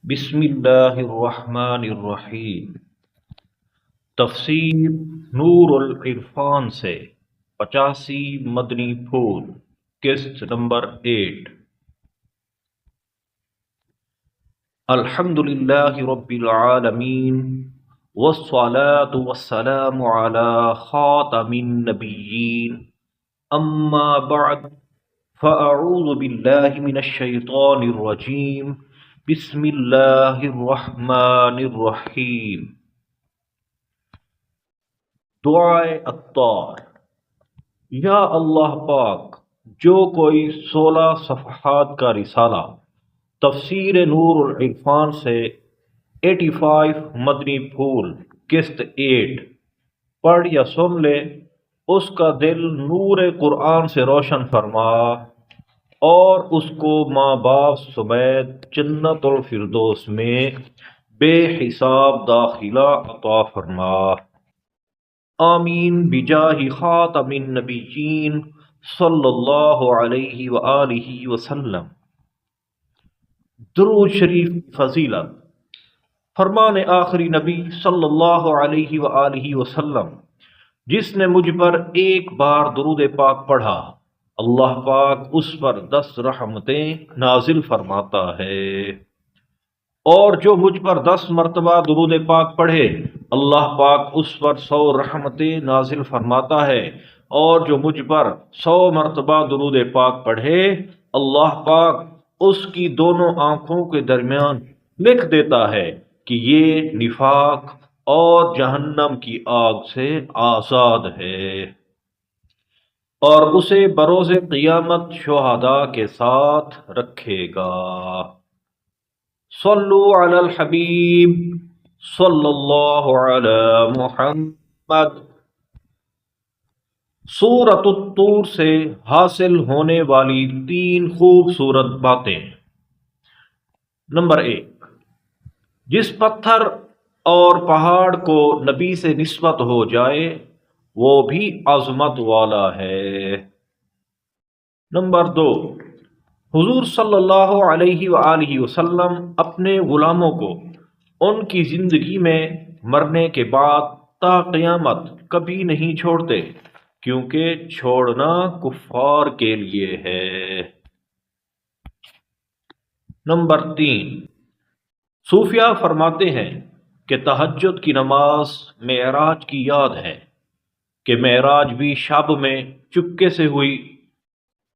بسم اللہ الرحمن الرحیم۔ تفسیر نور العرفان سے 85 مدنی پھول، قسط نمبر 8۔ الحمد للہ رب العالمین، والصلاة والسلام علی خاتم النبیین، اما بعد فاعوذ باللہ من الشیطان الرجیم، بسم اللہ الرحمن الرحیم۔ دعائے عطار۔ یا اللہ پاک، جو کوئی 16 صفحات کا رسالہ تفسیر نور العرفان سے 85 مدنی پھول قسط 8 پڑھ یا سن لے، اس کا دل نور قرآن سے روشن فرما اور اس کو ماں باپ سمیت جنت الفردوس میں بے حساب داخلہ عطا فرما، آمین بجاہ خاتم النبیین صلی اللہ علیہ وآلہ وسلم۔ درود شریف فضیلت۔ فرمان آخری نبی صلی اللہ علیہ وآلہ وسلم، جس نے مجھ پر ایک بار درود پاک پڑھا، اللہ پاک اس پر 10 رحمتیں نازل فرماتا ہے، اور جو مجھ پر 10 مرتبہ درود پاک پڑھے، اللہ پاک اس پر 100 رحمتیں نازل فرماتا ہے، اور جو مجھ پر 100 مرتبہ درود پاک پڑھے، اللہ پاک اس کی دونوں آنکھوں کے درمیان لکھ دیتا ہے کہ یہ نفاق اور جہنم کی آگ سے آزاد ہے، اور اسے بروز قیامت شہداء کے ساتھ رکھے گا۔ صلو علی الحبیب صلی اللہ علی محمد۔ سورۃ الطور سے حاصل ہونے والی 3 خوبصورت باتیں۔ نمبر 1، جس پتھر اور پہاڑ کو نبی سے نسبت ہو جائے وہ بھی عظمت والا ہے۔ نمبر 2، حضور صلی اللہ علیہ وآلہ وسلم اپنے غلاموں کو ان کی زندگی میں مرنے کے بعد تا قیامت کبھی نہیں چھوڑتے، کیونکہ چھوڑنا کفار کے لیے ہے۔ نمبر 3، صوفیہ فرماتے ہیں کہ تہجد کی نماز معراج کی یاد ہے، کہ معراج بھی شب میں چپکے سے ہوئی،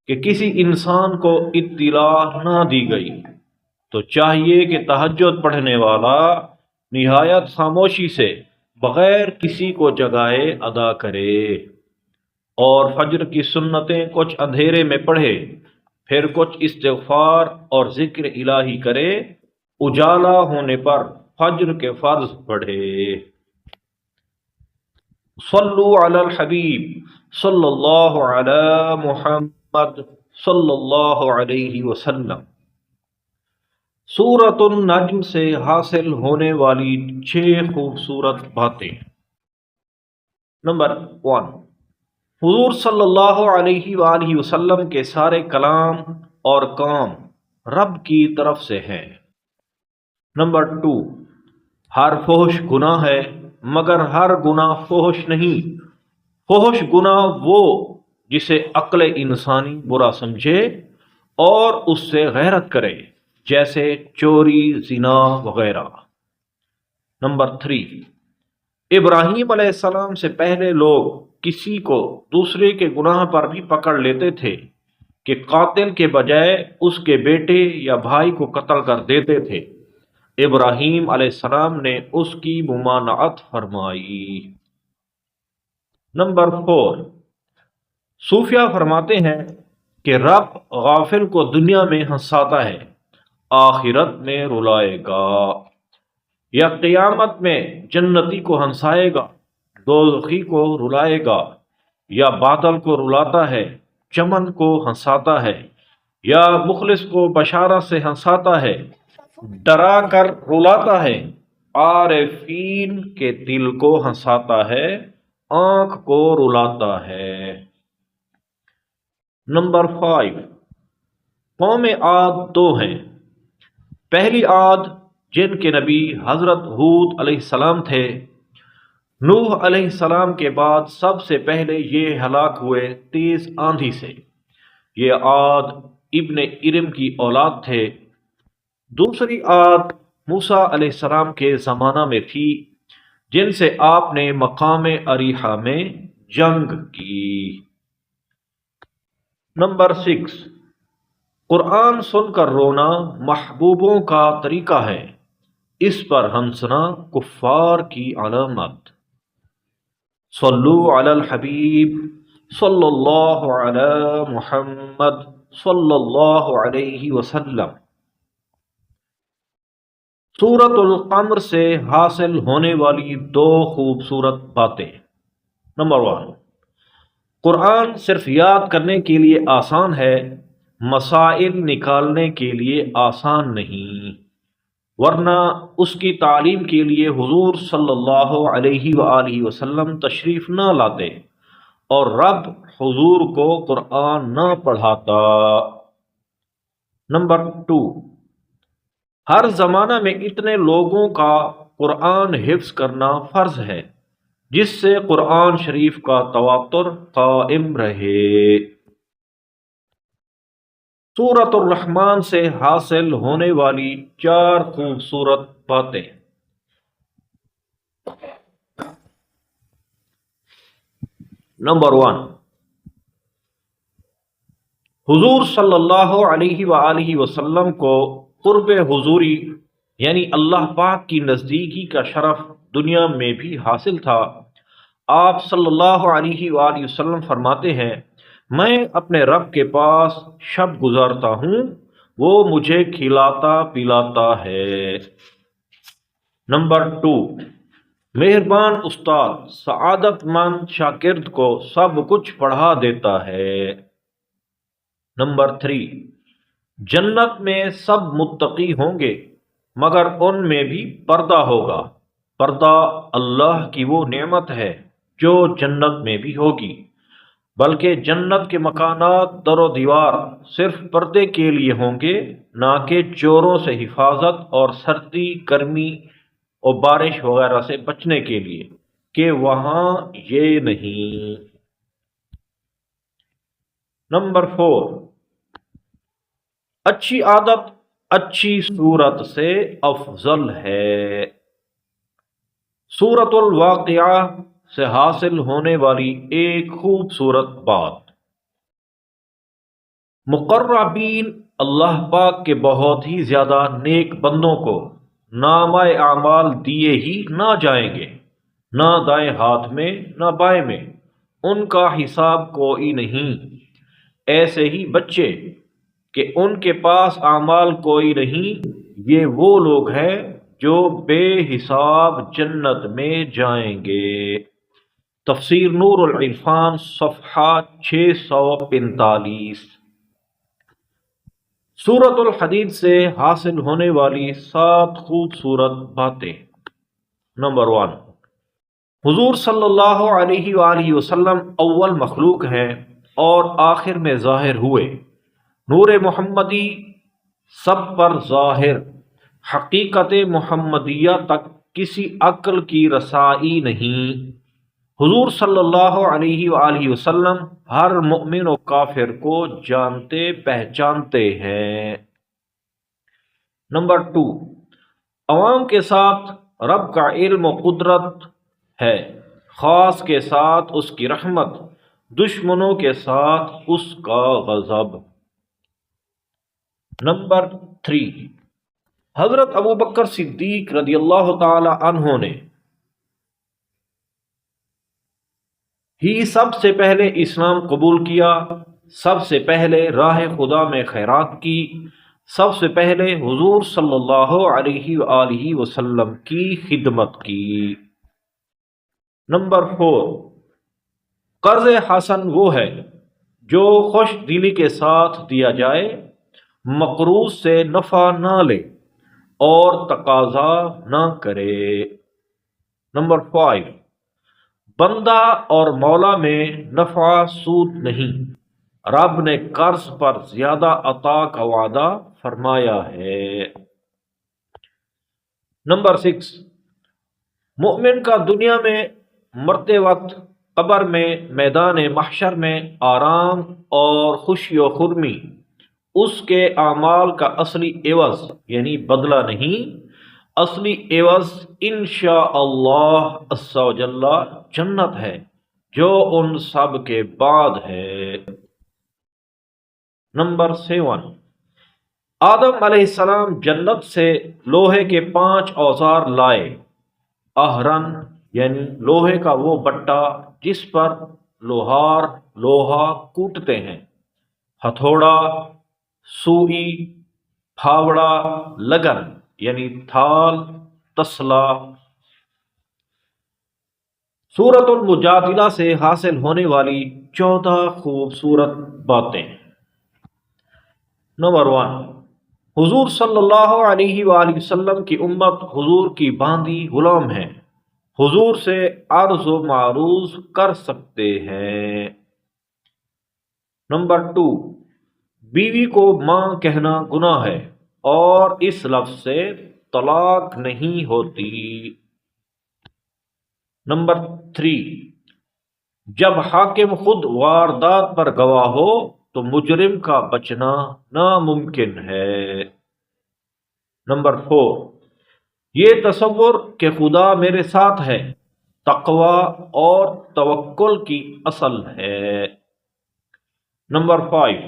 کہ کسی انسان کو اطلاع نہ دی گئی، تو چاہیے کہ تہجد پڑھنے والا نہایت خاموشی سے بغیر کسی کو جگائے ادا کرے، اور فجر کی سنتیں کچھ اندھیرے میں پڑھے، پھر کچھ استغفار اور ذکر الہی کرے، اجالا ہونے پر فجر کے فرض پڑھے۔ صلو علی الحبیب صلی اللہ علی محمد صلی اللہ علیہ وسلم۔ سورۃ النجم سے حاصل ہونے والی 6 خوبصورت باتیں۔ نمبر 1، حضور صلی اللہ علیہ وآلہ وسلم کے سارے کلام اور کام رب کی طرف سے ہیں۔ نمبر 2، ہر فحش گناہ ہے، مگر ہر گناہ فحش نہیں۔ فحش گناہ وہ جسے عقل انسانی برا سمجھے اور اس سے غیرت کرے، جیسے چوری، زنا وغیرہ۔ نمبر 3، ابراہیم علیہ السلام سے پہلے لوگ کسی کو دوسرے کے گناہ پر بھی پکڑ لیتے تھے کہ قاتل کے بجائے اس کے بیٹے یا بھائی کو قتل کر دیتے تھے، ابراہیم علیہ السلام نے اس کی ممانعت فرمائی۔ نمبر 4، صوفیہ فرماتے ہیں کہ رب غافل کو دنیا میں ہنساتا ہے، آخرت میں رلائے گا، یا قیامت میں جنتی کو ہنسائے گا، دوزخی کو رلائے گا، یا بادل کو رلاتا ہے، چمن کو ہنساتا ہے، یا مخلص کو بشارت سے ہنساتا ہے، ڈرا کر رلاتا ہے، عارفین کے دل کو ہنساتا ہے، آنکھ کو رلاتا ہے۔ نمبر 5، قوم عاد 2 ہیں۔ پہلی عاد جن کے نبی حضرت ہود علیہ السلام تھے۔ نوح علیہ السلام کے بعد سب سے پہلے یہ ہلاک ہوئے تیز آندھی سے۔ یہ عاد ابن ارم کی اولاد تھے۔ دوسری عاد موسیٰ علیہ السلام کے زمانہ میں تھی، جن سے آپ نے مقام اریحہ میں جنگ کی۔ نمبر 6، قرآن سن کر رونا محبوبوں کا طریقہ ہے، اس پر ہنسنا کفار کی علامت۔ صلو علی الحبیب صلی اللہ علی محمد صلی اللہ علیہ وسلم۔ سورۃ القمر سے حاصل ہونے والی 2 خوبصورت باتیں۔ نمبر 1، قرآن صرف یاد کرنے کے لیے آسان ہے، مسائل نکالنے کے لیے آسان نہیں، ورنہ اس کی تعلیم کے لیے حضور صلی اللہ علیہ وآلہ وسلم تشریف نہ لاتے اور رب حضور کو قرآن نہ پڑھاتا۔ نمبر 2، ہر زمانہ میں اتنے لوگوں کا قرآن حفظ کرنا فرض ہے جس سے قرآن شریف کا تواتر قائم رہے۔ سورۃ الرحمن سے حاصل ہونے والی 4 خوبصورت باتیں۔ نمبر 1، حضور صلی اللہ علیہ وآلہ وسلم کو قرب حضوری یعنی اللہ پاک کی نزدیکی کا شرف دنیا میں بھی حاصل تھا۔ آپ صلی اللہ علیہ وآلہ وسلم فرماتے ہیں، میں اپنے رب کے پاس شب گزارتا ہوں، وہ مجھے کھلاتا پلاتا ہے۔ نمبر 2، مہربان استاد سعادت مند شاگرد کو سب کچھ پڑھا دیتا ہے۔ نمبر 3، جنت میں سب متقی ہوں گے مگر ان میں بھی پردہ ہوگا۔ پردہ اللہ کی وہ نعمت ہے جو جنت میں بھی ہوگی، بلکہ جنت کے مکانات در و دیوار صرف پردے کے لیے ہوں گے، نہ کہ چوروں سے حفاظت اور سردی گرمی اور بارش وغیرہ سے بچنے کے لیے، کہ وہاں یہ نہیں۔ نمبر 4، اچھی عادت اچھی صورت سے افضل ہے۔ سورۃ الواقعہ سے حاصل ہونے والی ایک خوبصورت بات۔ مقربین اللہ پاک کے بہت ہی زیادہ نیک بندوں کو نامہ اعمال دیے ہی نہ جائیں گے، نہ دائیں ہاتھ میں نہ بائیں میں، ان کا حساب کوئی نہیں۔ ایسے ہی بچے کہ ان کے پاس اعمال کوئی نہیں، یہ وہ لوگ ہیں جو بے حساب جنت میں جائیں گے۔ تفسیر نور العرفان صفحہ 645۔ سورۃ الحدید سے حاصل ہونے والی 7 خوبصورت باتیں۔ نمبر 1، حضور صلی اللہ علیہ وآلہ وسلم اول مخلوق ہیں اور آخر میں ظاہر ہوئے۔ نور محمدی سب پر ظاہر، حقیقت محمدیہ تک کسی عقل کی رسائی نہیں۔ حضور صلی اللہ علیہ وآلہ وسلم ہر مؤمن و کافر کو جانتے پہچانتے ہیں۔ نمبر 2، عوام کے ساتھ رب کا علم و قدرت ہے، خاص کے ساتھ اس کی رحمت، دشمنوں کے ساتھ اس کا غضب۔ نمبر 3، حضرت ابوبکر صدیق رضی اللہ تعالی عنہ نے ہی سب سے پہلے اسلام قبول کیا، سب سے پہلے راہ خدا میں خیرات کی، سب سے پہلے حضور صلی اللہ علیہ وآلہ وسلم کی خدمت کی۔ نمبر 4، قرض حسن وہ ہے جو خوش دلی کے ساتھ دیا جائے، مقروض سے نفع نہ لے اور تقاضا نہ کرے۔ نمبر 5، بندہ اور مولا میں نفع سود نہیں، رب نے قرض پر زیادہ عطا کا وعدہ فرمایا ہے۔ نمبر 6، مومن کا دنیا میں مرتے وقت، قبر میں، میدان محشر میں آرام اور خوشی و خرمی اس کے اعمال کا اصلی عوض یعنی بدلہ نہیں، اصلی عوض انشاءاللہ عز و جل جنت ہے جو ان سب کے بعد ہے۔ نمبر 7، آدم علیہ السلام جنت سے لوہے کے 5 اوزار لائے۔ اہرن یعنی لوہے کا وہ بٹا جس پر لوہار لوہا کوٹتے ہیں، ہتھوڑا، سوئی، پھاوڑا، لگن یعنی تھال، تسلا۔ سورۃ المجادلہ سے حاصل ہونے والی 14 خوبصورت باتیں۔ نمبر 1، حضور صلی اللہ علیہ وآلہ وسلم کی امت حضور کی باندھی غلام ہے، حضور سے عرض و معروض کر سکتے ہیں۔ نمبر 2، بیوی کو ماں کہنا گناہ ہے اور اس لفظ سے طلاق نہیں ہوتی۔ نمبر 3، جب حاکم خود واردات پر گواہ ہو تو مجرم کا بچنا ناممکن ہے۔ نمبر 4، یہ تصور کہ خدا میرے ساتھ ہے تقوی اور توکل کی اصل ہے۔ نمبر 5،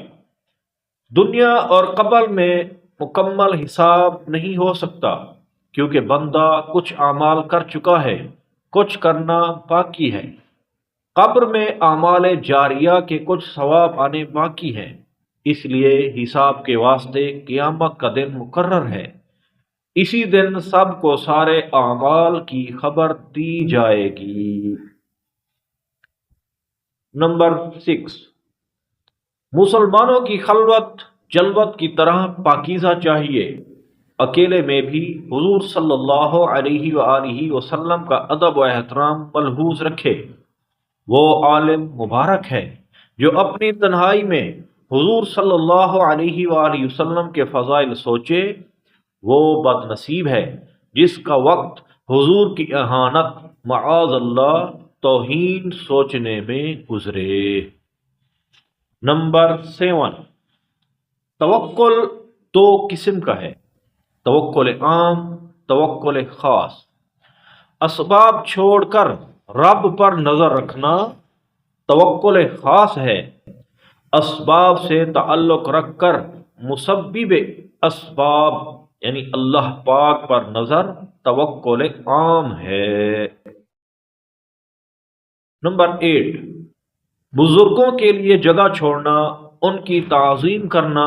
دنیا اور قبر میں مکمل حساب نہیں ہو سکتا کیونکہ بندہ کچھ اعمال کر چکا ہے، کچھ کرنا باقی ہے۔ قبر میں اعمال جاریہ کے کچھ ثواب آنے باقی ہیں، اس لیے حساب کے واسطے قیامت کا دن مقرر ہے۔ اسی دن سب کو سارے اعمال کی خبر دی جائے گی۔ نمبر 6، مسلمانوں کی خلوت جلوت کی طرح پاکیزہ چاہیے، اکیلے میں بھی حضور صلی اللہ علیہ وآلہ وسلم کا ادب و احترام ملحوظ رکھے۔ وہ عالم مبارک ہے جو اپنی تنہائی میں حضور صلی اللہ علیہ وآلہ وسلم کے فضائل سوچے، وہ بد نصیب ہے جس کا وقت حضور کی اہانت معاذ اللہ توہین سوچنے میں گزرے۔ نمبر 7، توکل 2 قسم کا ہے، توکل عام، توکل خاص۔ اسباب چھوڑ کر رب پر نظر رکھنا توکل خاص ہے، اسباب سے تعلق رکھ کر مسبب اسباب یعنی اللہ پاک پر نظر توکل عام ہے۔ نمبر 8، بزرگوں کے لیے جگہ چھوڑنا، ان کی تعظیم کرنا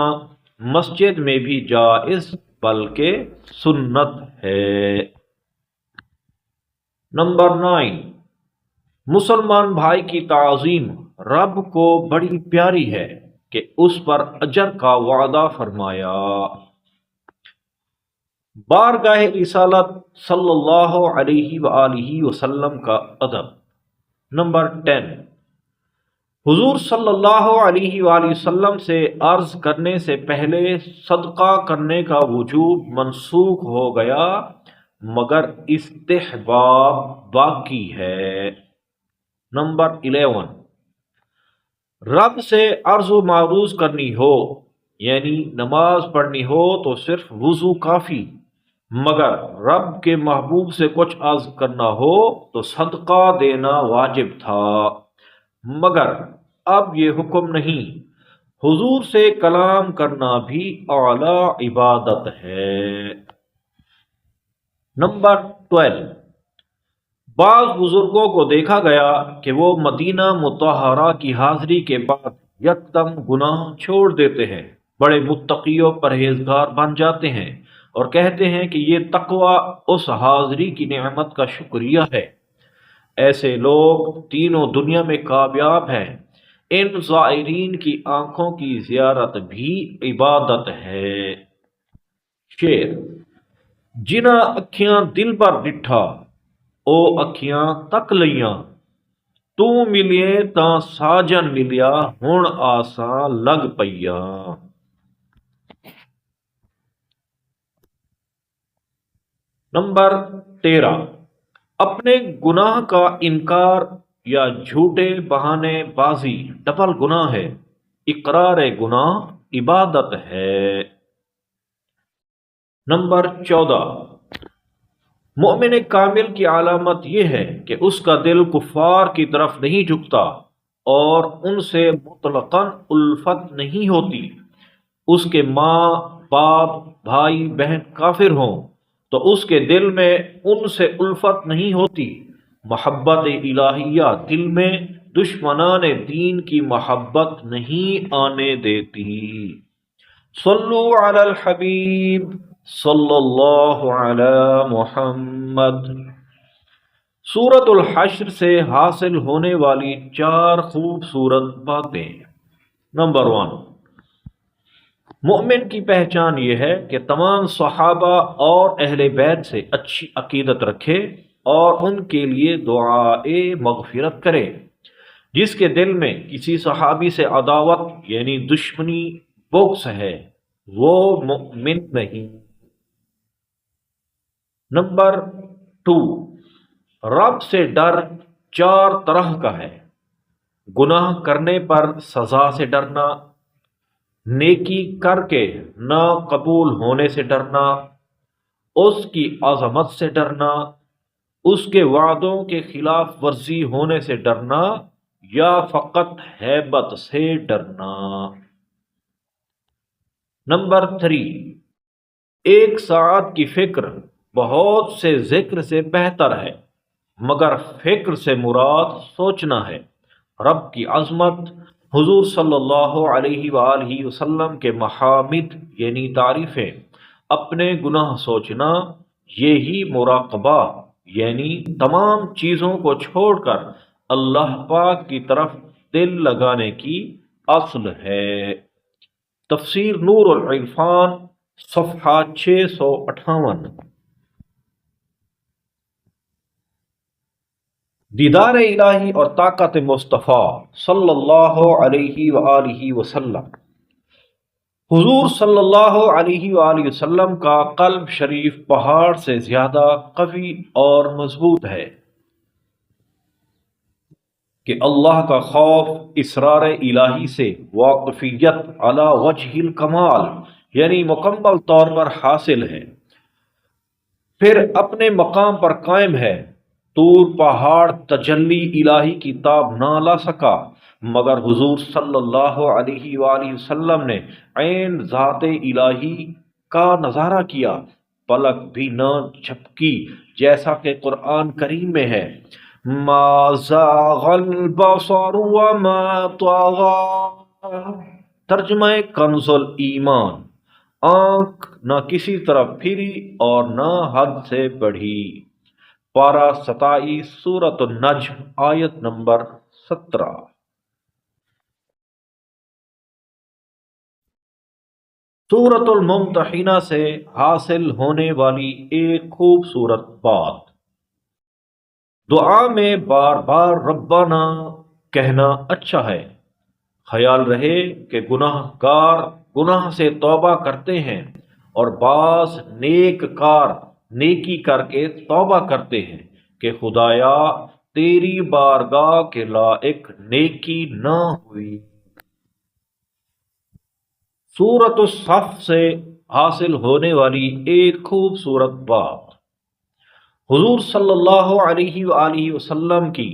مسجد میں بھی جائز بلکہ سنت ہے۔ نمبر 9، مسلمان بھائی کی تعظیم رب کو بڑی پیاری ہے کہ اس پر اجر کا وعدہ فرمایا۔ بارگاہ رسالت صلی اللہ علیہ وآلہ وسلم کا ادب۔ نمبر 10، حضور صلی اللہ علیہ وآلہ وسلم سے عرض کرنے سے پہلے صدقہ کرنے کا وجوب منسوخ ہو گیا مگر استحباب باقی ہے۔ نمبر 11، رب سے عرض و معروض کرنی ہو یعنی نماز پڑھنی ہو تو صرف وضو کافی، مگر رب کے محبوب سے کچھ عرض کرنا ہو تو صدقہ دینا واجب تھا، مگر اب یہ حکم نہیں۔ حضور سے کلام کرنا بھی اعلی عبادت ہے۔ نمبر 12، بعض بزرگوں کو دیکھا گیا کہ وہ مدینہ مطہرہ کی حاضری کے بعد یکدم گناہ چھوڑ دیتے ہیں، بڑے متقی و پرہیزگار بن جاتے ہیں اور کہتے ہیں کہ یہ تقوی اس حاضری کی نعمت کا شکریہ ہے۔ ایسے لوگ تینوں دنیا میں کامیاب ہیں۔ ان زائرین کی آنکھوں کی زیارت بھی عبادت ہے۔ شعر، جنہ اکھیاں دل بر ڈٹھا او اکھیاں تک لیاں، تو ملیے تاں ساجن ملیا ہن آساں لگ پیاں۔ نمبر 13، اپنے گناہ کا انکار یا جھوٹے بہانے بازی ڈبل گناہ ہے، اقرار گناہ عبادت ہے۔ نمبر 14، مومن کامل کی علامت یہ ہے کہ اس کا دل کفار کی طرف نہیں جھکتا اور ان سے مطلقاً الفت نہیں ہوتی۔ اس کے ماں باپ بھائی بہن کافر ہوں تو اس کے دل میں ان سے الفت نہیں ہوتی۔ محبت الہیہ دل میں دشمنان دین کی محبت نہیں آنے دیتی۔ صلو علی الحبیب صلی اللہ علی محمد۔ سورۃ الحشر سے حاصل ہونے والی 4 خوبصورت باتیں۔ نمبر 1، مومن کی پہچان یہ ہے کہ تمام صحابہ اور اہل بیت سے اچھی عقیدت رکھے اور ان کے لیے دعائے مغفرت کرے۔ جس کے دل میں کسی صحابی سے عداوت یعنی دشمنی بغض ہے وہ مومن نہیں۔ نمبر 2، رب سے ڈر 4 طرح کا ہے: گناہ کرنے پر سزا سے ڈرنا، نیکی کر کے نہ قبول ہونے سے ڈرنا، اس کی عظمت سے ڈرنا، اس کے وعدوں کے خلاف ورزی ہونے سے ڈرنا، یا فقط ہیبت سے ڈرنا۔ نمبر 3، 1 ساعت کی فکر بہت سے ذکر سے بہتر ہے، مگر فکر سے مراد سوچنا ہے۔ رب کی عظمت، حضور صلی اللہ علیہ وآلہ وسلم کے محامد یعنی تعریفیں، اپنے گناہ سوچنا، یہی مراقبہ یعنی تمام چیزوں کو چھوڑ کر اللہ پاک کی طرف دل لگانے کی اصل ہے۔ تفسیر نور العرفان صفحہ 658۔ دیدار الہی اور طاقت مصطفیٰ صلی اللہ علیہ وآلہ وسلم۔ حضور صلی اللہ علیہ وآلہ وسلم کا قلب شریف پہاڑ سے زیادہ قوی اور مضبوط ہے کہ اللہ کا خوف اسرار الہی سے واقفیت علی وجہ الکمال یعنی مکمل طور پر حاصل ہے، پھر اپنے مقام پر قائم ہے۔ طور پہاڑ تجلی الہی کی تاب نہ لا سکا، مگر حضور صلی اللہ علیہ وآلہ وسلم نے عین ذات الہی کا نظارہ کیا، پلک بھی نہ جھپکی، جیسا کہ قرآن کریم میں ہے: ما زاغ البصر وما طغى۔ ترجمہ کنز ایمان: آنکھ نہ کسی طرف پھری اور نہ حد سے بڑھی۔ پارہ 27 سورۃ النجم آیت نمبر 17۔ سورۃ الممتحنہ سے حاصل ہونے والی ایک خوبصورت بات: دعا میں بار بار ربنا کہنا اچھا ہے۔ خیال رہے کہ گناہ گار گناہ سے توبہ کرتے ہیں اور بعض نیک کار نیکی کر کے توبہ کرتے ہیں کہ خدایا تیری بارگاہ کے لائق نیکی نہ ہوئی۔ سورۃ الصف سے حاصل ہونے والی ایک خوبصورت بات: حضور صلی اللہ علیہ وآلہ وسلم کی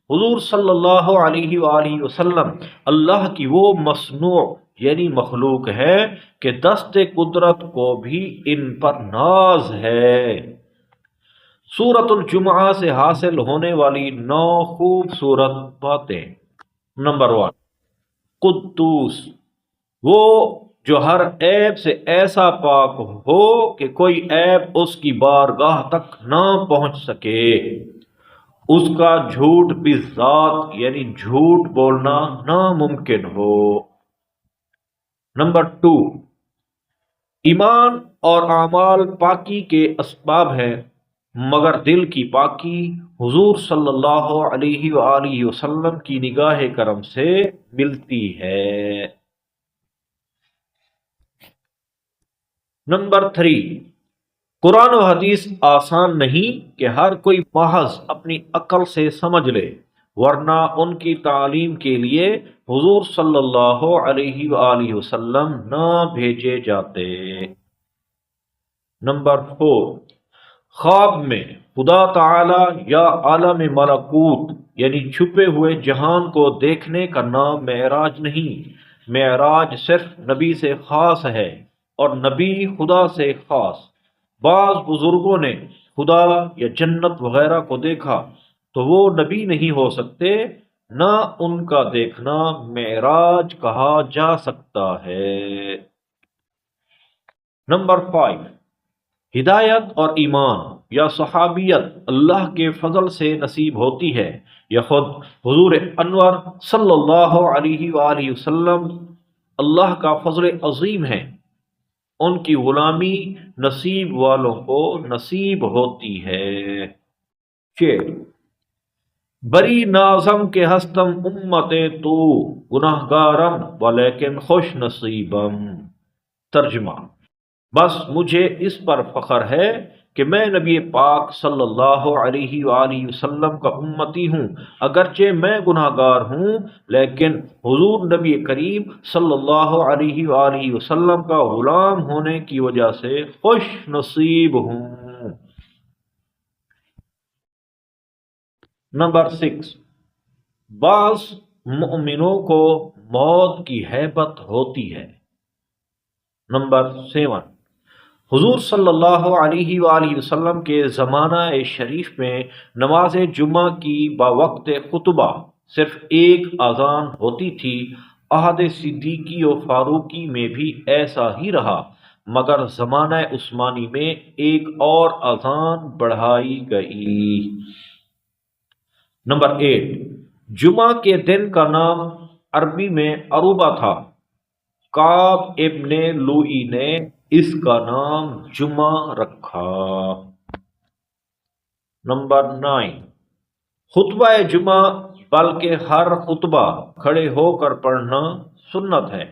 حضور صلی اللہ علیہ وآلہ وسلم اللہ کی وہ مصنوع یعنی مخلوق ہے کہ دست قدرت کو بھی ان پر ناز ہے۔ سورۃ الجمعہ سے حاصل ہونے والی 9 خوبصورت باتیں۔ نمبر 1، قدوس، وہ جو ہر عیب سے ایسا پاک ہو کہ کوئی عیب اس کی بارگاہ تک نہ پہنچ سکے، اس کا جھوٹ بھی ذات یعنی جھوٹ بولنا ناممکن ہو۔ نمبر 2، ایمان اور اعمال پاکی کے اسباب ہیں، مگر دل کی پاکی حضور صلی اللہ علیہ وآلہ وسلم کی نگاہ کرم سے ملتی ہے۔ نمبر 3، قرآن و حدیث آسان نہیں کہ ہر کوئی محض اپنی عقل سے سمجھ لے، ورنہ ان کی تعلیم کے لیے حضور صلی اللہ علیہ وآلہ وسلم نہ بھیجے جاتے۔ نمبر 4، خواب میں خدا تعالی یا عالم ملکوت یعنی چھپے ہوئے جہان کو دیکھنے کا نام معراج نہیں۔ معراج صرف نبی سے خاص ہے، اور نبی خدا سے خاص۔ بعض بزرگوں نے خدا یا جنت وغیرہ کو دیکھا تو وہ نبی نہیں ہو سکتے، نہ ان کا دیکھنا معراج کہا جا سکتا ہے۔ نمبر 5، ہدایت اور ایمان یا صحابیت اللہ کے فضل سے نصیب ہوتی ہے، یا خود حضور انور صلی اللہ علیہ وآلہ وسلم اللہ کا فضل عظیم ہے، ان کی غلامی نصیب والوں کو نصیب ہوتی ہے۔ 6، بری نازم کے ہستم امت تو گناہگارم ولیکن خوش نصیبم۔ ترجمہ، بس مجھے اس پر فخر ہے کہ میں نبی پاک صلی اللہ علیہ وآلہ وسلم کا امتی ہوں، اگرچہ میں گناہ گار ہوں، لیکن حضور نبی کریم صلی اللہ علیہ وآلہ وسلم کا غلام ہونے کی وجہ سے خوش نصیب ہوں۔ نمبر 6، بعض مؤمنوں کو موت کی ہیبت ہوتی ہے۔ نمبر 7، حضور صلی اللہ علیہ وآلہ وسلم کے زمانہ شریف میں نماز جمعہ کی باوقت خطبہ صرف ایک اذان ہوتی تھی۔ عہد صدیقی و فاروقی میں بھی ایسا ہی رہا، مگر زمانہ عثمانی میں ایک اور اذان بڑھائی گئی۔ نمبر 8، جمعہ کے دن کا نام عربی میں عروبہ تھا، کعب ابن لوئی نے اس کا نام جمعہ رکھا۔ نمبر 9، خطبہ جمعہ بلکہ ہر خطبہ کھڑے ہو کر پڑھنا سنت ہے،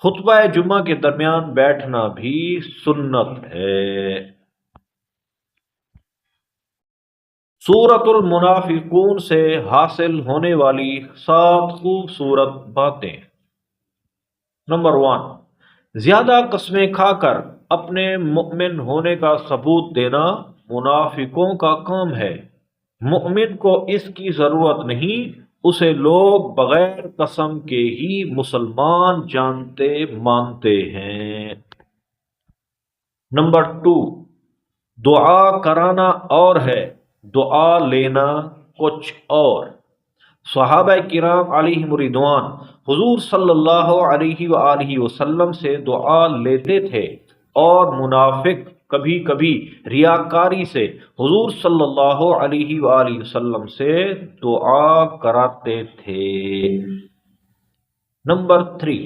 خطبہ جمعہ کے درمیان بیٹھنا بھی سنت ہے۔ سورۃ المنافقون سے حاصل ہونے والی 7 خوبصورت باتیں۔ نمبر 1، زیادہ قسمیں کھا کر اپنے مؤمن ہونے کا ثبوت دینا منافقوں کا کام ہے۔ مؤمن کو اس کی ضرورت نہیں، اسے لوگ بغیر قسم کے ہی مسلمان جانتے مانتے ہیں۔ نمبر 2، دعا کرانا اور ہے، دعا لینا کچھ اور۔ صحابہ کرام علیہم رضوان حضور صلی اللہ علیہ وآلہ وسلم سے دعا لیتے تھے، اور منافق کبھی کبھی ریاکاری سے حضور صلی اللہ علیہ وآلہ وسلم سے دعا کراتے تھے۔ نمبر 3،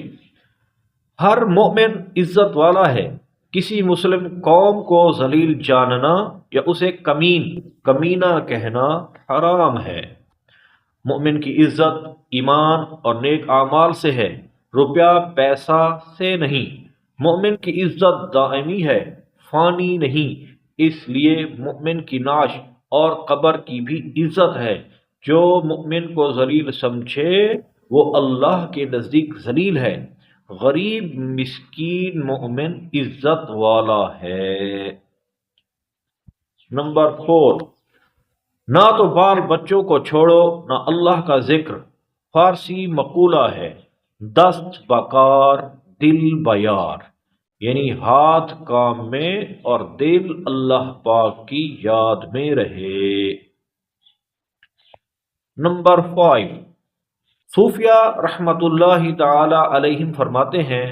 ہر مومن عزت والا ہے، کسی مسلم قوم کو ذلیل جاننا یا اسے کمینہ کہنا حرام ہے۔ مومن کی عزت ایمان اور نیک اعمال سے ہے، روپیہ پیسہ سے نہیں۔ مومن کی عزت دائمی ہے، فانی نہیں، اس لیے مومن کی نعش اور قبر کی بھی عزت ہے۔ جو مومن کو ذلیل سمجھے وہ اللہ کے نزدیک ذلیل ہے۔ غریب مسکین مومن عزت والا ہے۔ نمبر 4، نہ تو بال بچوں کو چھوڑو نہ اللہ کا ذکر۔ فارسی مقولہ ہے، دست بکار دل بیار، یعنی ہاتھ کام میں اور دل اللہ پاک کی یاد میں رہے۔ نمبر 5، صوفیہ رحمت اللہ تعالی علیہم فرماتے ہیں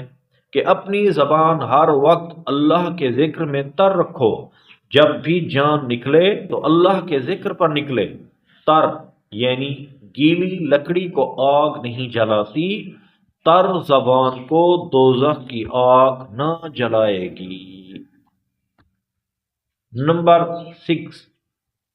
کہ اپنی زبان ہر وقت اللہ کے ذکر میں تر رکھو، جب بھی جان نکلے تو اللہ کے ذکر پر نکلے۔ تر یعنی گیلی لکڑی کو آگ نہیں جلاتی، تر زبان کو دوزخ کی آگ نہ جلائے گی۔ نمبر 6،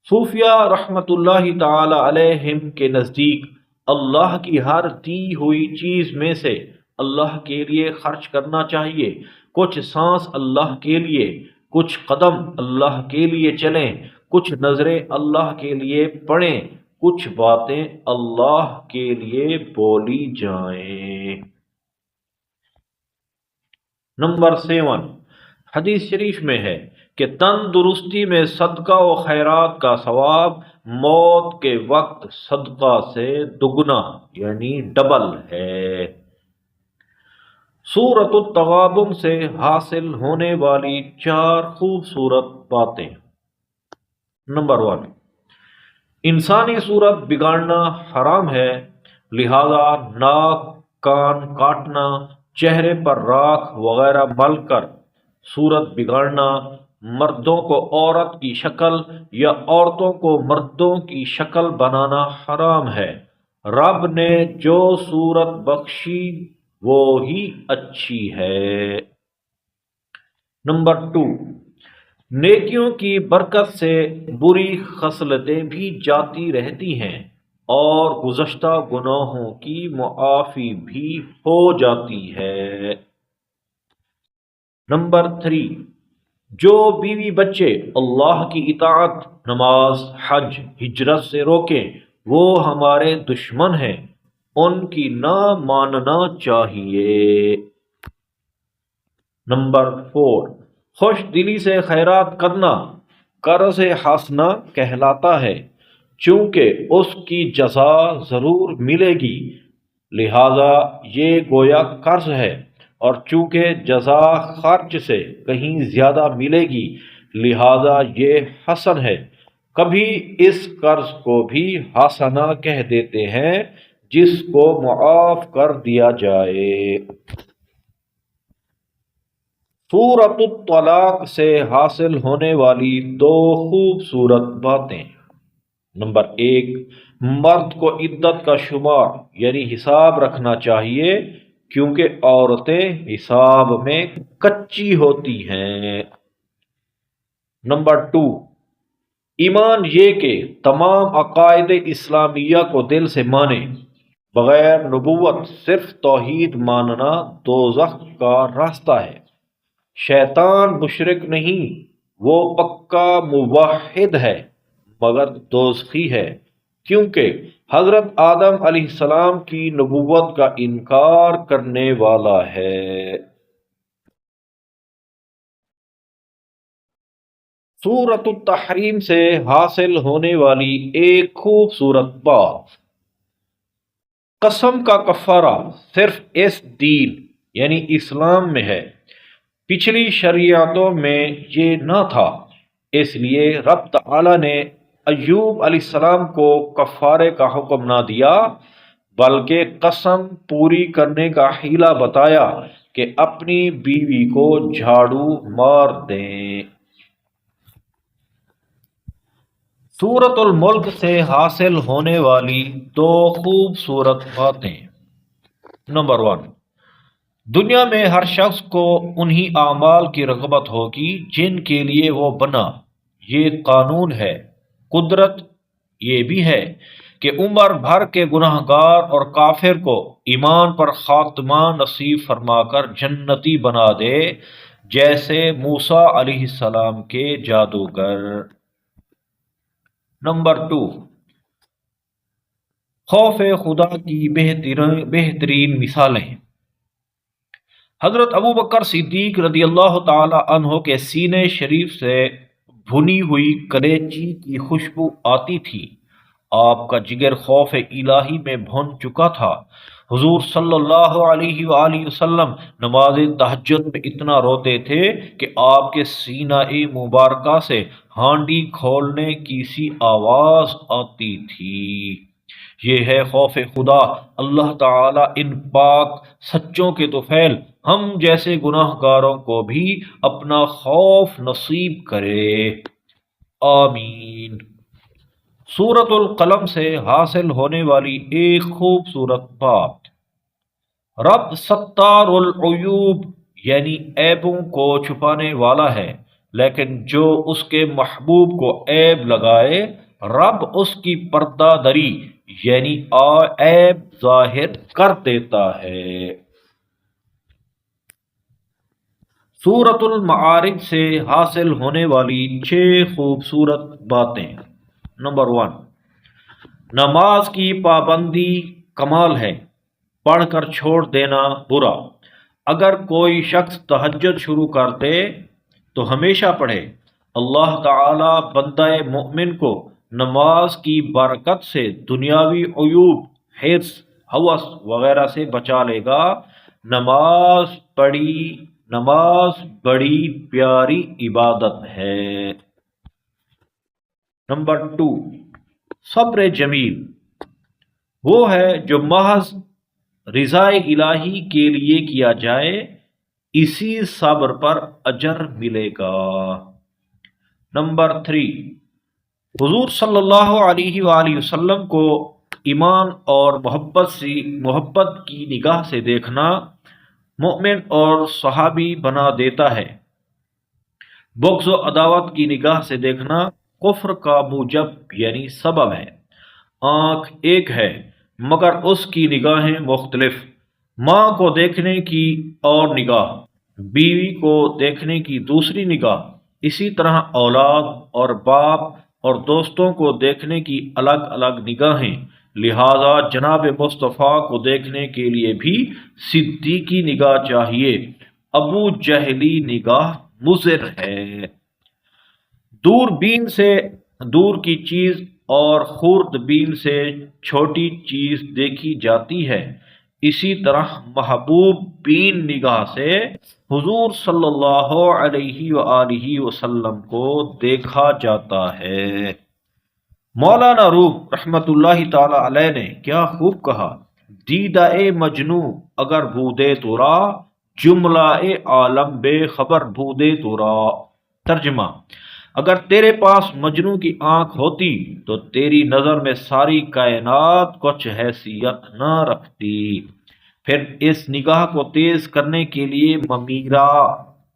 صوفیہ رحمت اللہ تعالی علیہم کے نزدیک اللہ کی ہر دی ہوئی چیز میں سے اللہ کے لیے خرچ کرنا چاہیے۔ کچھ سانس اللہ کے لیے، کچھ قدم اللہ کے لیے چلیں، کچھ نظریں اللہ کے لیے پڑھیں، کچھ باتیں اللہ کے لیے بولی جائیں۔ نمبر 7، حدیث شریف میں ہے کہ تندرستی میں صدقہ و خیرات کا ثواب موت کے وقت صدقہ سے دگنا یعنی ڈبل ہے۔ سورۃ التغابن سے حاصل ہونے والی 4 خوبصورت باتیں۔ نمبر 1، انسانی صورت بگاڑنا حرام ہے، لہذا ناک، کان کاٹنا، چہرے پر راکھ وغیرہ مل کر صورت بگاڑنا، مردوں کو عورت کی شکل یا عورتوں کو مردوں کی شکل بنانا حرام ہے۔ رب نے جو صورت بخشی وہ ہی اچھی ہے۔ نمبر 2، نیکیوں کی برکت سے بری خصلتیں بھی جاتی رہتی ہیں اور گزشتہ گناہوں کی معافی بھی ہو جاتی ہے۔ نمبر 3، جو بیوی بچے اللہ کی اطاعت، نماز، حج، ہجرت سے روکیں وہ ہمارے دشمن ہیں، ان کی نہ ماننا چاہیے۔ نمبر 4، خوش دلی سے خیرات کرنا قرض حسنہ کہلاتا ہے، چونکہ اس کی جزا ضرور ملے گی، لہذا یہ گویا قرض ہے، اور چونکہ جزا خرچ سے کہیں زیادہ ملے گی لہذا یہ حسن ہے۔ کبھی اس قرض کو بھی حسنہ کہہ دیتے ہیں جس کو معاف کر دیا جائے۔ سورۃ الطلاق سے حاصل ہونے والی 2 خوبصورت باتیں۔ نمبر 1، مرد کو عدت کا شمار یعنی حساب رکھنا چاہیے، کیونکہ عورتیں حساب میں کچی ہوتی ہیں۔ نمبر 2، ایمان یہ کہ تمام عقائد اسلامیہ کو دل سے مانیں، بغیر نبوت صرف توحید ماننا دوزخ کا راستہ ہے۔ شیطان مشرک نہیں، وہ پکا موحد ہے مگر دوزخی ہے، کیونکہ حضرت آدم علیہ السلام کی نبوت کا انکار کرنے والا ہے۔ سورۃ التحریم سے حاصل ہونے والی ایک خوبصورت بات۔ قسم کا کفارہ صرف اس دین یعنی اسلام میں ہے، پچھلی شریعتوں میں یہ نہ تھا، اس لیے رب تعالی نے ایوب علیہ السلام کو کفارے کا حکم نہ دیا بلکہ قسم پوری کرنے کا حیلہ بتایا کہ اپنی بیوی کو جھاڑو مار دیں۔ سورۃ الملک سے حاصل ہونے والی 2 خوبصورت باتیں۔ نمبر 1، دنیا میں ہر شخص کو انہی اعمال کی رغبت ہوگی جن کے لیے وہ بنا، یہ قانون ہے۔ قدرت یہ بھی ہے کہ عمر بھر کے گناہ گار اور کافر کو ایمان پر خاتمہ نصیب فرما کر جنتی بنا دے، جیسے موسیٰ علیہ السلام کے جادوگر۔ نمبر 2، خوف خدا کی بہترین مثالیں۔ حضرت ابوبکر صدیق رضی اللہ تعالی عنہ کے سینے شریف سے بھنی ہوئی کلیجی کی خوشبو آتی تھی، آپ کا جگر خوف الہی میں بھن چکا تھا۔ حضور صلی اللہ علیہ وآلہ وسلم نماز تہجد میں اتنا روتے تھے کہ آپ کے سینہ مبارکہ سے ہانڈی کھولنے کی سی آواز آتی تھی۔ یہ ہے خوف خدا۔ اللہ تعالیٰ ان پاک سچوں کے طفیل ہم جیسے گناہ گاروں کو بھی اپنا خوف نصیب کرے، آمین۔ سورۃ القلم سے حاصل ہونے والی ایک خوبصورت بات۔ رب ستار العیوب یعنی عیبوں کو چھپانے والا ہے، لیکن جو اس کے محبوب کو عیب لگائے رب اس کی پردہ دری یعنی عیب ظاہر کر دیتا ہے۔ سورۃ المعارج سے حاصل ہونے والی 6 خوبصورت باتیں۔ نمبر 1، نماز کی پابندی کمال ہے، پڑھ کر چھوڑ دینا برا۔ اگر کوئی شخص تہجد شروع کر دے تو ہمیشہ پڑھے۔ اللہ تعالی بندہ مومن کو نماز کی برکت سے دنیاوی عیوب، حرص، ہوس وغیرہ سے بچا لے گا۔ نماز بڑی پیاری عبادت ہے۔ نمبر 2، صبر جمیل وہ ہے جو محض رضا الہی کے لیے کیا جائے، اسی صبر پر اجر ملے گا۔ نمبر 3، حضور صلی اللہ علیہ وآلہ وسلم کو ایمان اور محبت کی نگاہ سے دیکھنا مومن اور صحابی بنا دیتا ہے۔ بغض و عداوت کی نگاہ سے دیکھنا کفر کا موجب یعنی سبب ہے۔ آنکھ ایک ہے مگر اس کی نگاہیں مختلف۔ ماں کو دیکھنے کی اور نگاہ، بیوی کو دیکھنے کی دوسری نگاہ، اسی طرح اولاد اور باپ اور دوستوں کو دیکھنے کی الگ الگ نگاہیں۔ لہذا جناب مصطفیٰ کو دیکھنے کے لیے بھی صدیقی نگاہ چاہیے۔ ابو جہلی نگاہ مضر ہے۔ دوربین سے دور کی چیز اور خوردبین سے چھوٹی چیز دیکھی جاتی ہے، اسی طرح محبوب بین نگاہ سے حضور صلی اللہ علیہ وآلہ وسلم کو دیکھا جاتا ہے۔ مولانا روم رحمت اللہ تعالی علیہ نے کیا خوب کہا، دیدہ مجنو اگر بودے تو را، جملہ عالم بے خبر بودے تو را۔ ترجمہ، اگر تیرے پاس مجنو کی آنکھ ہوتی تو تیری نظر میں ساری کائنات کچھ حیثیت نہ رکھتی۔ پھر اس نگاہ کو تیز کرنے کے لیے ممیرہ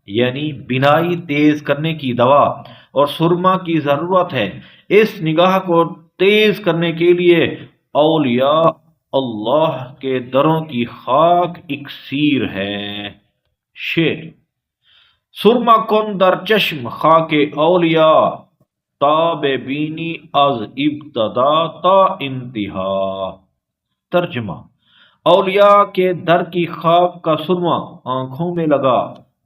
یعنی بینائی تیز کرنے کی دوا اور سرما کی ضرورت ہے۔ اس نگاہ کو تیز کرنے کے لیے اولیاء اللہ کے دروں کی خاک اکسیر ہے۔ شعر، سرما کن در چشم خاک اولیاء، تا بے بینی از ابتدا تا انتہا۔ ترجمہ، اولیاء کے در کی خاک کا سرما آنکھوں میں لگا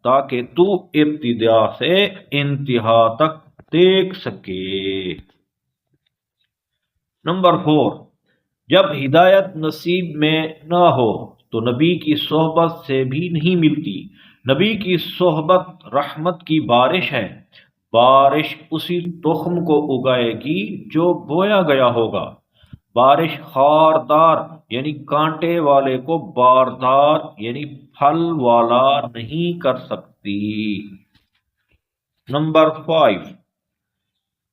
تاکہ تو ابتدا سے انتہا تک دیکھ سکے۔ نمبر 4، جب ہدایت نصیب میں نہ ہو تو نبی کی صحبت سے بھی نہیں ملتی۔ نبی کی صحبت رحمت کی بارش ہے۔ بارش اسی تخم کو اگائے گی جو بویا گیا ہوگا۔ بارش خاردار یعنی کانٹے والے کو باردار یعنی پھل والا نہیں کر سکتی۔ نمبر 5،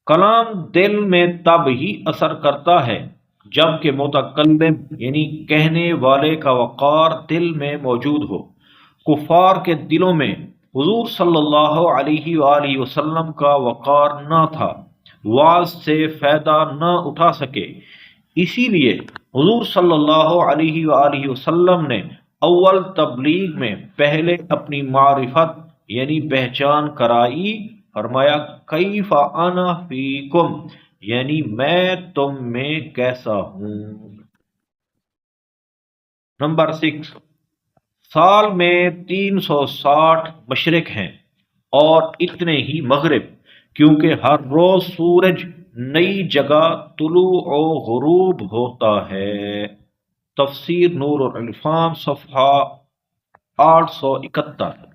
کلام دل میں تب ہی اثر کرتا ہے جب کہ متکلم یعنی کہنے والے کا وقار دل میں موجود ہو۔ کفار کے دلوں میں حضور صلی اللہ علیہ وآلہ وسلم کا وقار نہ تھا، وعظ سے فائدہ نہ اٹھا سکے۔ اسی لیے حضور صلی اللہ علیہ وآلہ وسلم نے اول تبلیغ میں پہلے اپنی معرفت یعنی پہچان کرائی۔ فرمایا کیف انا فیکم یعنی میں تم میں کیسا ہوں۔ نمبر 6، سال میں 360 مشرق ہیں اور اتنے ہی مغرب، کیونکہ ہر روز سورج نئی جگہ طلوع و غروب ہوتا ہے۔ تفسیر نور الالفام صفحہ 871۔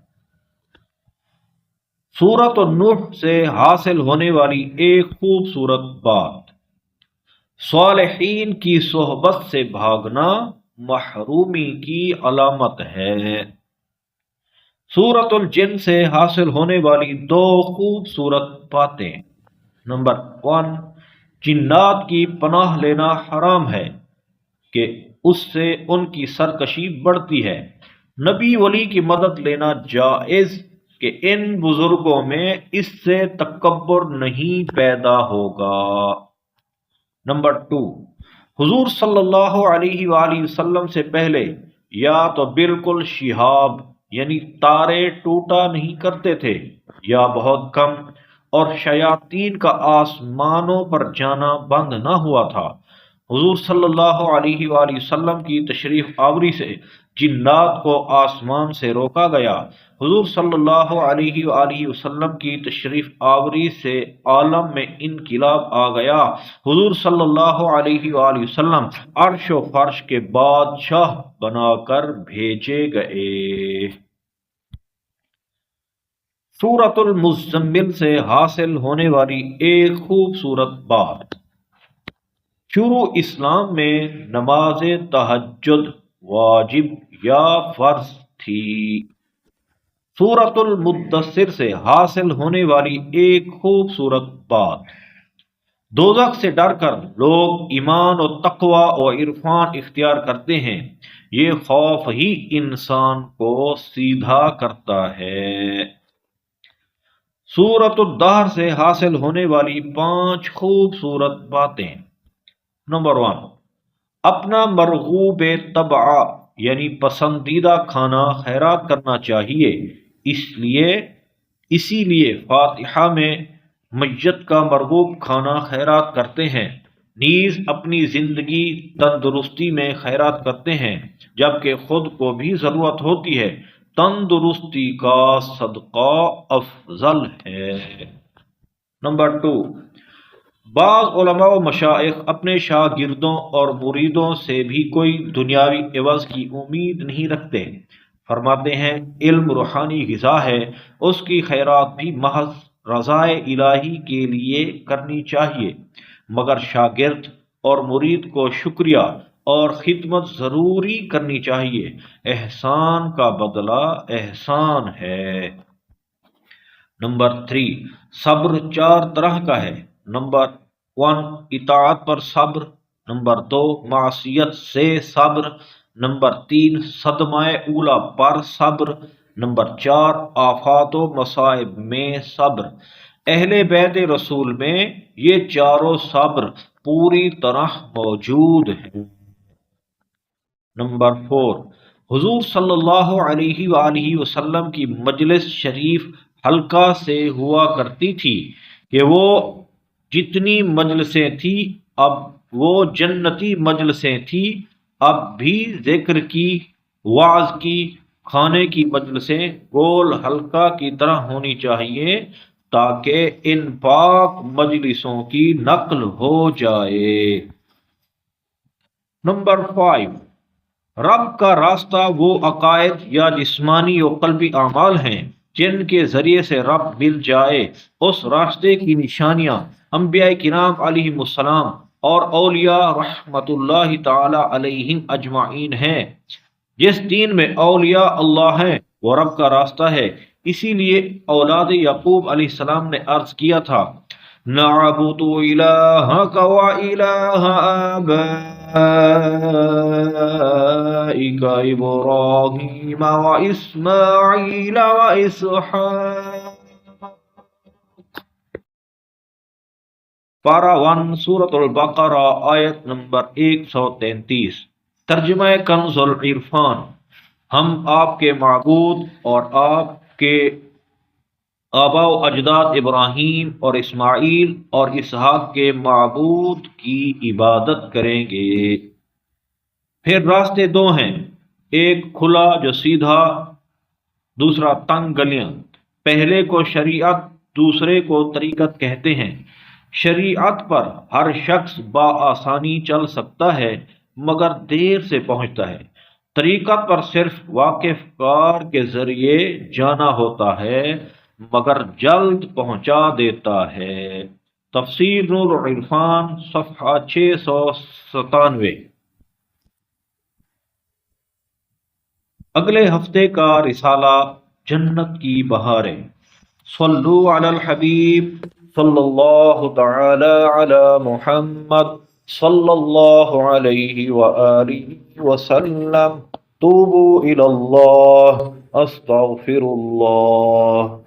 سورۃ النوح سے حاصل ہونے والی ایک خوبصورت بات، صالحین کی صحبت سے بھاگنا محرومی کی علامت ہے۔ سورۃ الجن سے حاصل ہونے والی 2 خوبصورت باتیں۔ نمبر 1، جنات کی پناہ لینا حرام ہے کہ اس سے ان کی سرکشی بڑھتی ہے۔ نبی ولی کی مدد لینا جائز کہ ان بزرگوں میں اس سے تکبر نہیں پیدا ہوگا۔ نمبر 2، حضور صلی اللہ علیہ وآلہ وسلم سے پہلے یا تو بالکل شہاب یعنی تارے ٹوٹا نہیں کرتے تھے یا بہت کم، اور شیاطین کا آسمانوں پر جانا بند نہ ہوا تھا۔ حضور صلی اللہ علیہ وآلہ وسلم کی تشریف آوری سے جنات کو آسمان سے روکا گیا۔ حضور صلی اللہ علیہ وآلہ وسلم کی تشریف آوری سے عالم میں انقلاب آ گیا۔ حضور صلی اللہ علیہ وآلہ وسلم عرش و فرش کے بادشاہ بنا کر بھیجے گئے۔ سورۃ المزمل سے حاصل ہونے والی ایک خوبصورت بات، شروع اسلام میں نماز تہجد واجب یا فرض تھی۔ سورۃ المدثر سے حاصل ہونے والی ایک خوبصورت بات، دوزخ سے ڈر کر لوگ ایمان و تقوی و عرفان اختیار کرتے ہیں، یہ خوف ہی انسان کو سیدھا کرتا ہے۔ سورۃ الدہر سے حاصل ہونے والی 5 خوبصورت باتیں۔ نمبر 1، اپنا مرغوب طبع یعنی پسندیدہ کھانا خیرات کرنا چاہیے، اسی لیے فاتحہ میں میت کا مرغوب کھانا خیرات کرتے ہیں، نیز اپنی زندگی تندرستی میں خیرات کرتے ہیں جبکہ خود کو بھی ضرورت ہوتی ہے، تندرستی کا صدقہ افضل ہے۔ نمبر 2، بعض علماء و مشائخ اپنے شاگردوں اور مریدوں سے بھی کوئی دنیاوی عوض کی امید نہیں رکھتے، فرماتے ہیں علم روحانی غذا ہے، اس کی خیرات بھی محض رضائے الہی کے لیے کرنی چاہیے، مگر شاگرد اور مرید کو شکریہ اور خدمت ضروری کرنی چاہیے، احسان کا بدلہ احسان ہے۔ نمبر 3، صبر 4 طرح کا ہے۔ نمبر 1، اطاعت پر صبر۔ نمبر 2، معصیت سے صبر۔ نمبر 3، صدمہ اولا پر صبر۔ نمبر 4، آفات و مصائب میں صبر۔ اہل بیت رسول میں یہ چاروں صبر پوری طرح موجود ہیں۔ نمبر 4، حضور صلی اللہ علیہ وآلہ وسلم کی مجلس شریف حلقہ سے ہوا کرتی تھی کہ وہ جتنی مجلسیں تھی اب وہ جنتی مجلسیں تھی، اب بھی ذکر کی، وعظ کی، کھانے کی مجلسیں گول حلقہ کی طرح ہونی چاہیے تاکہ ان پاک مجلسوں کی نقل ہو جائے۔ نمبر 5، رب کا راستہ وہ عقائد یا جسمانی و قلبی اعمال ہیں جن کے ذریعے سے رب مل جائے۔ اس راستے کی نشانیاں انبیاء کرام علیہم السلام اور اولیاء رحمت اللہ تعالی علیہم اجمعین ہیں۔ جس دین میں اولیاء اللہ ہیں وہ رب کا راستہ ہے، اسی لیے اولاد یعقوب علیہ السلام نے عرض کیا تھا، نعبد الہک و الہ آبائک ابراہیم و اسماعیل و اسحاق۔ پارہ 1 سورۃ البقرہ آیت نمبر 133۔ ترجمہ کنز العرفان۔ ہم آپ کے معبود اور آپ کے آباء و اجداد ابراہیم اور اسماعیل اور اسحاق کے معبود کی عبادت کریں گے۔ پھر راستے 2 ہیں، ایک کھلا جو سیدھا، دوسرا تنگ گلیاں۔ پہلے کو شریعت، دوسرے کو طریقت کہتے ہیں۔ شریعت پر ہر شخص بآسانی چل سکتا ہے مگر دیر سے پہنچتا ہے، طریقت پر صرف واقف کار کے ذریعے جانا ہوتا ہے مگر جلد پہنچا دیتا ہے۔ تفسیر نور العرفان صفحہ 697۔ اگلے ہفتے کا رسالہ جنت کی بہاریں۔ صلو علی الحبیب صلی اللہ تعالی علی محمد صلی اللہ علیہ وآلہ وسلم۔ توبوا الی اللہ، استغفر اللہ۔